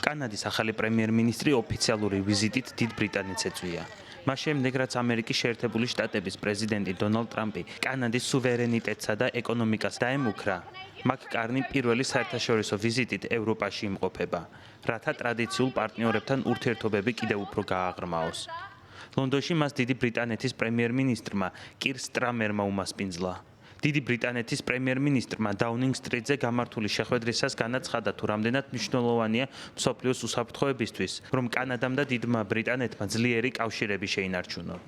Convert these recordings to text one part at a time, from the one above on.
კანადის ახალი პრემიერ-მინისტრი ოფიციალური ვიზიტით დიდ ბრიტანეთს ეწვია. მას შემდეგ, რაც ამერიკის შეერთებული შტატების პრეზიდენტი დონალდ ტრამპი კანადის სუვერენიტეტსა და ეკონომიკას დაემუქრა, მაკ-კარნი პირველი საერთაშორისო ვიზიტით ევროპაში იმყოფება, რათა ტრადიციულ პარტნიორებთან ურთიერთობები კიდევ უფრო გააღრმაოს. ლონდონში მას დიდი ბრიტანეთის პრემიერ-მინისტრმა კირ სტარმერმა უმასპინძლა. დიდი ბრიტანეთის პრემიერ-მინისტრმა დაუნინგ-სტრიტზე გამართული შეხვედრისას განაცხადა, თუ რამდენად მნიშვნელოვანია მსოფლიოს უსაფრთხოებისთვის, რომ კანადამ და დიდმა ბრიტანეთმა ძლიერი კავშირები შეინარჩუნონ.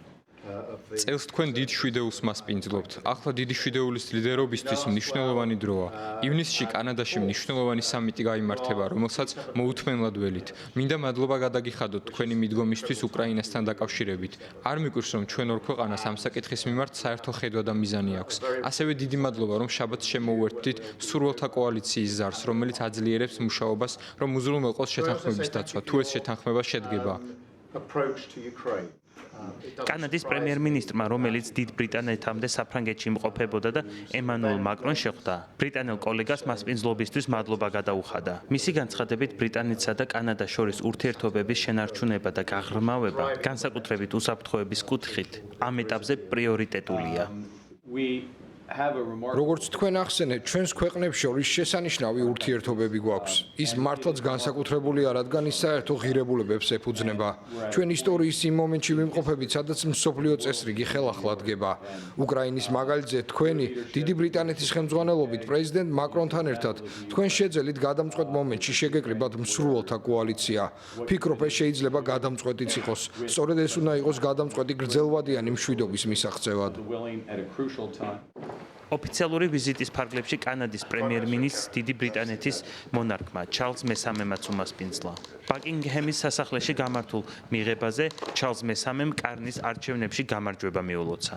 წელს თქვენ დიდ შვიდეულს მასპინძლობთ. ახლა დიდი შვიდეულის ლიდერობისთვის მნიშვნელოვანი დროა. ივნისში კანადაში მნიშვნელოვანი სამიტი გაიმართება, რომელსაც მოუთმენლად ველით. მინდა მადლობა გადაგიხადოთ თქვენი მიდგომისთვის უკრაინასთან დაკავშირებით. არ მიგვირს, რომ ჩვენ ორ ქვეყანას ამ საკითხის მიმართ საერთო ხედვა და მიზანი აქვს. ასევე დიდი მადლობა, რომ შაბათს შემოუერთდით სურვილთა კოალიციის ზარს, რომელიც აძლიერებს მუშაობას, რომ უზრუნველყოს შეთანხმების დაცვა, თუ ეს შეთანხმება შედგება. კანადის პრემიერ-მინისტრმა, რომელიც დიდ ბრიტანეთამდე საფრანგეთში იმყოფებოდა და ემანუელ მაკრონს შეხვდა, ბრიტანელ კოლეგას მასპინძლობისთვის მადლობა გადაუხადა. მისი განცხადებით, ბრიტანეთსა და კანადას შორის ურთიერთობების შენარჩუნება და გაღრმავება, განსაკუთრებით უსაფრთხოების კუთხით, ამ ეტაპზე პრიორიტეტულია. როგორც თქვენ ახსენეთ, ჩვენს ქვეყნებს შორის შესანიშნავი ურთიერთობები გვაქვს. ის მართლაც განსაკუთრებული არ, რადგან ის საერთო ღირებულებებს ეფუძნება. ჩვენ ისტორიის იმ მომენტში ვიმყოფებით, სადაც მსოფლიო წესრიგი ხელახლა დგება. უკრაინის მაგალითზე თქვენი დიდი ბრიტანეთის ხელმძღვანელობით პრეზიდენტ მაკრონთან ერთად თქვენ შეძელით გადამწყვეტ მომენტში შეგეკრიბათ მსურველთა კოალიცია. ფიქრობ, ეს შეიძლება გადამწყვეტიც იყოს. სწორედ ეს უნდა იყოს გადამწყვეტი გრძელვადიანი მშვიდობის მისაღწევად. ოფიციალური ვიზიტის ფარგლებში კანადის პრემიერ-მინისტრს დიდი ბრიტანეთის მონარქმა ჩარლზ მესამემაც უმასპინძლა. ბაკინგჰემის სასახლეში გამართულ მიღებაზე ჩარლზ მესამემ კარნის არჩევნებში გამარჯვება მიულოცა.